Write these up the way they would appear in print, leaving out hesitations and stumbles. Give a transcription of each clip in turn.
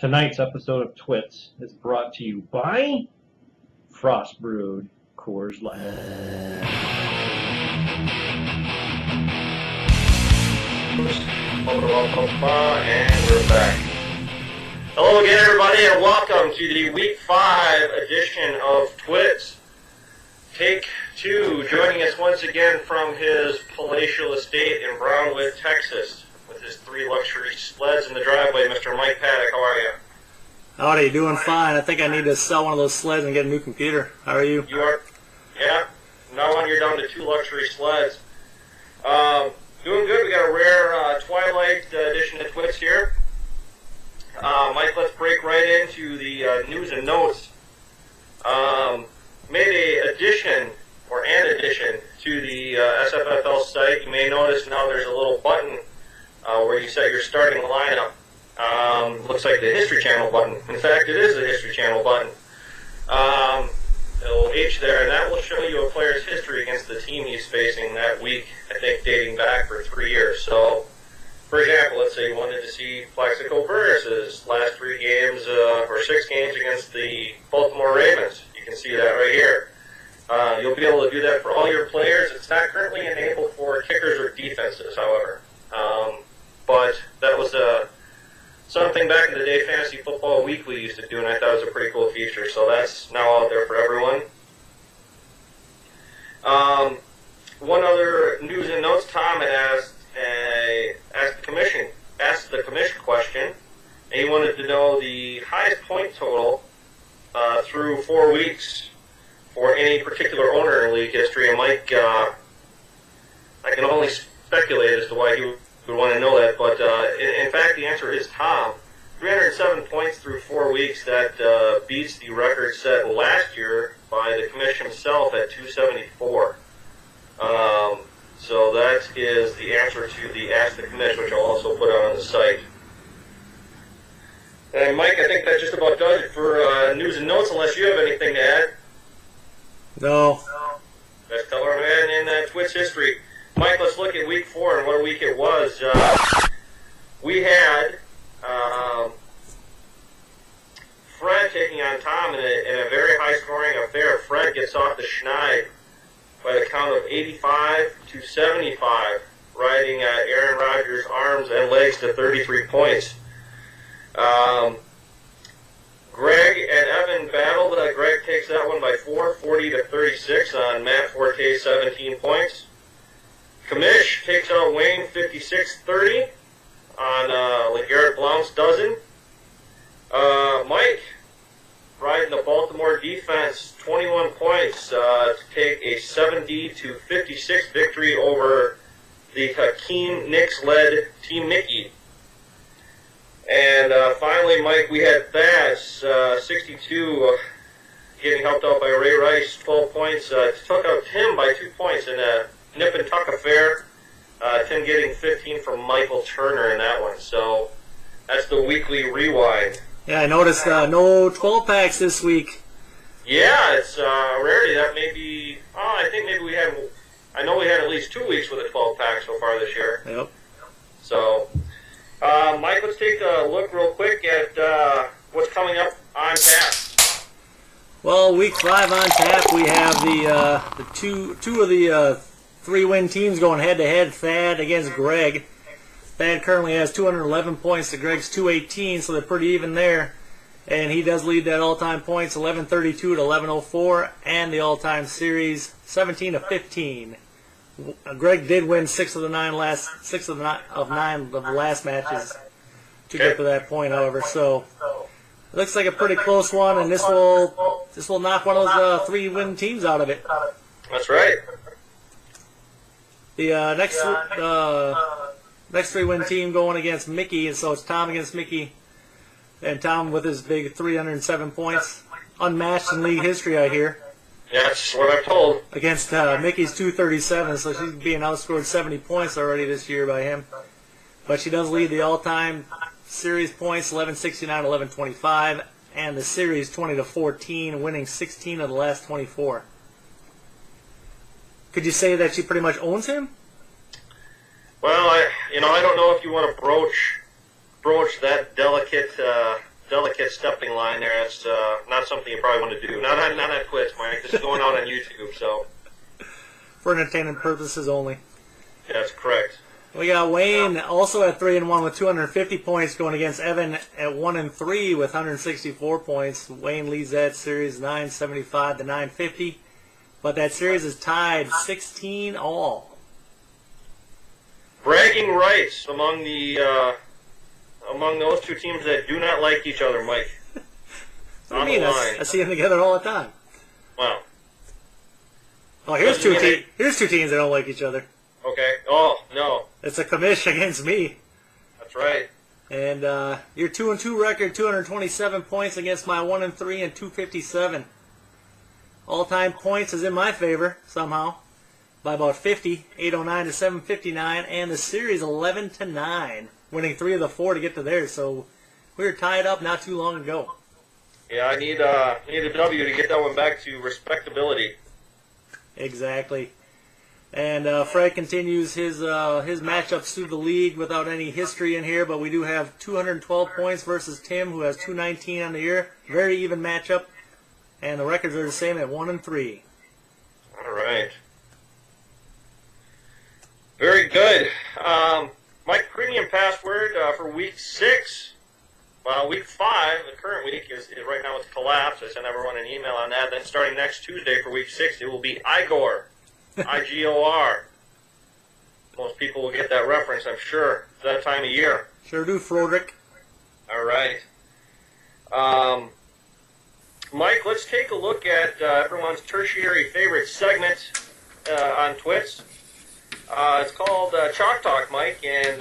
Tonight's episode of TWITS is brought to you by Frost Brewed Coors Light. And we're back. Hello again, everybody, and welcome to the Week 5 edition of TWITS. Take 2, joining us once again from his palatial estate in Brownwood, Texas, with his 3 luxury sleds in the driveway, Mr. Mike Paddock. How are you? Howdy, doing fine. I think I need to sell one of those sleds and get a new computer. How are you? You are? Yeah. Now on, you're down to 2 luxury sleds. Doing good. We got a rare Twilight edition of TWITS here. Mike, let's break right into the news and notes. Made an addition to the SFFL site. You may notice now there's a little button where you set your starting lineup. Looks like the History Channel button. In fact, it is the History Channel button. A little H there, and that will show you a player's history against the team he's facing that week, I think dating back for 3 years. So, for example, let's say you wanted to see Plaxico Burris' last 3 games or 6 games against the Baltimore Ravens. You can see that right here. You'll be able to do that for all your players. It's not currently enabled for kickers or defenses, however. But that was something back in the day Fantasy Football Weekly used to do, and I thought it was a pretty cool feature. So that's now out there for everyone. One other news and notes: Tom had asked the commission question, and he wanted to know the highest point total through 4 weeks for any particular owner in league history. And Mike, I can only speculate as to why he would want to know that, but in fact the answer is Tom. 307 points through 4 weeks. That beats the record set last year by the commission himself at 274. So that is the answer to the Ask the Commish, which I'll also put out on the site. And Mike, I think that just about does it for news and notes, unless you have anything to add. No. Best color man in TWITS history. Mike, let's look at Week 4 and what a week it was. We had Fred taking on Tom in a very high-scoring affair. Fred gets off the schneid by the count of 85-75, riding Aaron Rodgers' arms and legs to 33 points. Greg and Evan battled. Greg takes that one by 4, 40-36 on Matt Forte's 17 points. Commish takes out Wayne 56-30 on LeGarrette Blount's dozen. Mike riding the Baltimore defense 21 points to take a 70-56 victory over the Hakeem Nicks-led Team Mickey. And finally, Mike, we had Thaz 62 getting helped out by Ray Rice, 12 points. Took out Tim by 2 points in a nip and tuck affair. Tim getting 15 from Michael Turner in that one. So that's the weekly rewind. Yeah, I noticed no 12-packs this week. Yeah, it's a rarity. That may be, I think maybe I know we had at least 2 weeks with a 12-pack so far this year. Yep. So, Mike, let's take a look real quick at what's coming up on tap. Well, Week 5 on tap, we have the two of the 3-win teams going head-to-head. Thad against Greg. Thad currently has 211 points to Greg's 218, so they're pretty even there. And he does lead that all-time points, 1132 to 1104, and the all-time series, 17-15. Greg did win 6 of the 9 of the last matches to get to that point, however. So it looks like a pretty close one, and this will knock one of those 3-win teams out of it. That's right. The next 3-win team going against Mickey, and so it's Tom against Mickey. And Tom with his big 307 points. Unmatched in league history, I hear. Yeah, that's what I'm told. Against Mickey's 237, so she's being outscored 70 points already this year by him. But she does lead the all-time series points, 1169 to 1125, and the series 20-14, winning 16 of the last 24. Could you say that she pretty much owns him? Well, I don't know if you want to broach that delicate delicate stepping line there. That's not something you probably want to do. Not on TWITS, Mike. This is going out on YouTube, so. For entertainment purposes only. Yeah, that's correct. We got Wayne also at 3-1 with 250 points, going against Evan at 1-3 with 164 points. Wayne leads that series 975 to 950, but that series is tied 16 all. Bragging rights among the among those two teams that do not like each other, Mike. What do you mean? I see them together all the time. Wow. Oh, here's two teams that don't like each other. Okay. Oh, no. It's a commish against me. That's right. And your 2-2 record, 227 points against my 1-3 and 257. All-time points is in my favor somehow by about 50, 809 to 759, and the series 11-9, winning 3 of the 4 to get to theirs. So we were tied up not too long ago. Yeah, I need a W to get that one back to respectability. Exactly. And Fred continues his matchups through the league without any history in here, but we do have 212 points versus Tim, who has 219 on the year. Very even matchup, and the records are the same at 1-3. All right. Very good. My premium password for week 6. Well, week 5, the current week is right now it's collapsed. I sent everyone an email on that. Then starting next Tuesday for week 6, it will be Igor. I-G-O-R. Most people will get that reference, I'm sure. It's that time of year. Sure do, Froderick. All right. Mike, let's take a look at everyone's tertiary favorite segment on TWITS. It's called Chalk Talk, Mike, and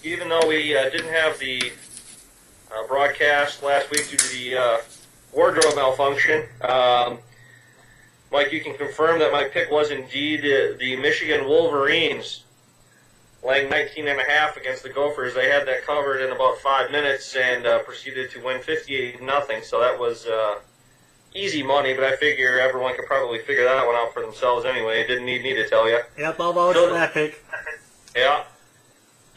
even though we didn't have the broadcast last week due to the wardrobe malfunction, Mike, you can confirm that my pick was indeed the Michigan Wolverines, laying 19.5 against the Gophers. They had that covered in about 5 minutes and proceeded to win 58-0. So that was easy money, but I figure everyone could probably figure that one out for themselves anyway. It didn't need me to tell you. Yep, I'll vouch for that pick. Yeah.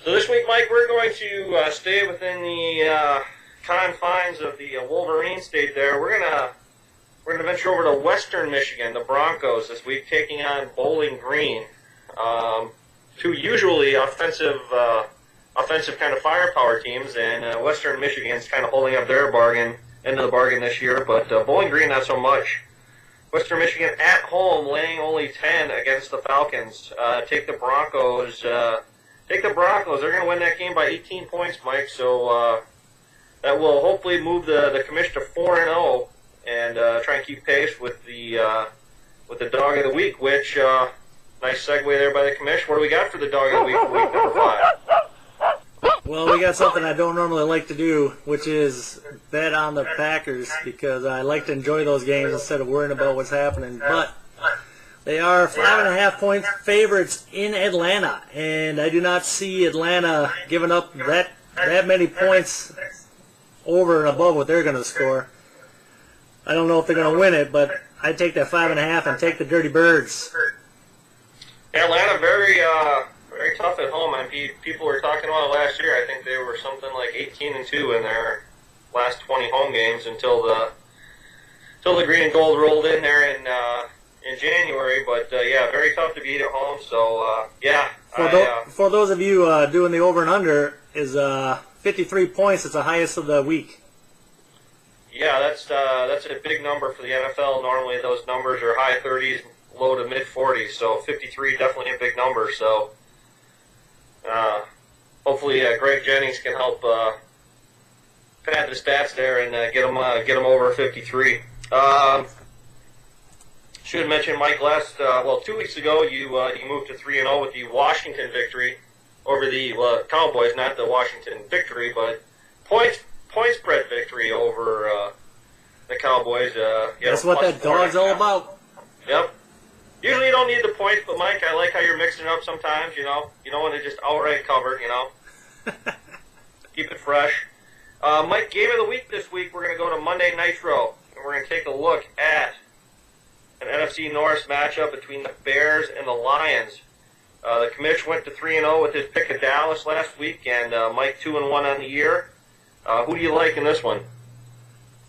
So this week, Mike, we're going to stay within the confines of the Wolverine state there. We're gonna venture over to Western Michigan, the Broncos, this week, taking on Bowling Green. Two usually offensive kind of firepower teams, and Western Michigan's kind of holding up their end of the bargain this year, but Bowling Green not so much. Western Michigan at home, laying only 10 against the Falcons. Take the Broncos. They're going to win that game by 18 points, Mike. So that will hopefully move the commission to 4-0 and try and keep pace with the dog of the week. Which nice segue there by the commission. What do we got for the dog of the week for week number 5? Well, we got something I don't normally like to do, which is bet on the Packers, because I like to enjoy those games instead of worrying about what's happening. But they are 5.5-point favorites in Atlanta, and I do not see Atlanta giving up that many points over and above what they're going to score. I don't know if they're going to win it, but I'd take that 5.5 and take the Dirty Birds. Atlanta very tough at home. I mean, people were talking about it last year. I think they were something like 18-2 in their last 20 home games until the green and gold rolled in there in January. But yeah, very tough to beat at home. So yeah. For those of you doing the over and under, is 53 points. It's the highest of the week. Yeah, that's a big number for the NFL. Normally those numbers are high 30s, low to mid 40s. So 53 definitely a big number. So. Hopefully, Greg Jennings can help pad the stats there and get them over 53. Should mention, Mike, 2 weeks ago you moved to 3-0 with the Washington victory over the Cowboys, not the Washington victory, but point spread victory over the Cowboys. That's what that dog's all about. Yep. Usually you don't need the points, but Mike, I like how you're mixing it up sometimes, you know. You don't want to just outright cover, you know. Keep it fresh. Mike, game of the week this week, we're going to go to Monday Nitro, and we're going to take a look at an NFC North matchup between the Bears and the Lions. The commish went to 3-0 with his pick of Dallas last week, and Mike 2-1 on the year. Who do you like in this one?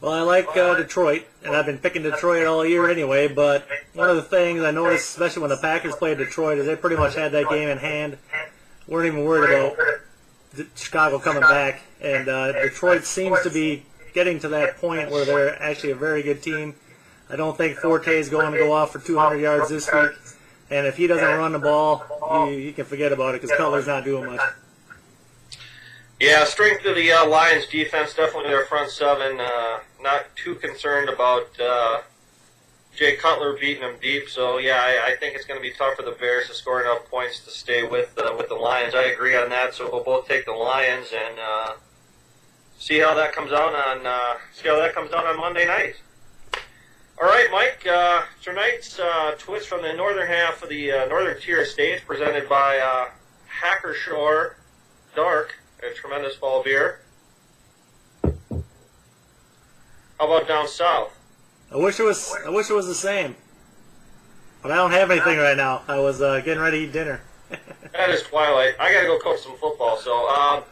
Well, I like Detroit, and I've been picking Detroit all year anyway, but one of the things I noticed, especially when the Packers played Detroit, is they pretty much had that game in hand. Weren't even worried about Chicago coming back, and Detroit seems to be getting to that point where they're actually a very good team. I don't think Forte is going to go off for 200 yards this week, and if he doesn't run the ball, you can forget about it because Cutler's not doing much. Yeah, strength of the Lions defense, definitely their front seven. Not too concerned about Jay Cutler beating them deep. So, yeah, I think it's going to be tough for the Bears to score enough points to stay with the Lions. I agree on that. So we'll both take the Lions and see how that comes out on Monday night. All right, Mike. Tonight's TWITS from the northern half of the northern tier stage, presented by Hackershore Dark. A tremendous fall beer. How about down south? I wish it was the same, but I don't have anything right now. I was getting ready to eat dinner. That is twilight. I gotta go coach some football. So, on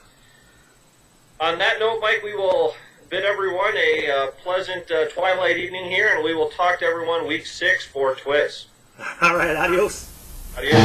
that note, Mike, we will bid everyone a pleasant twilight evening here, and we will talk to everyone week 6 for TWITS. All right, adios. Adios.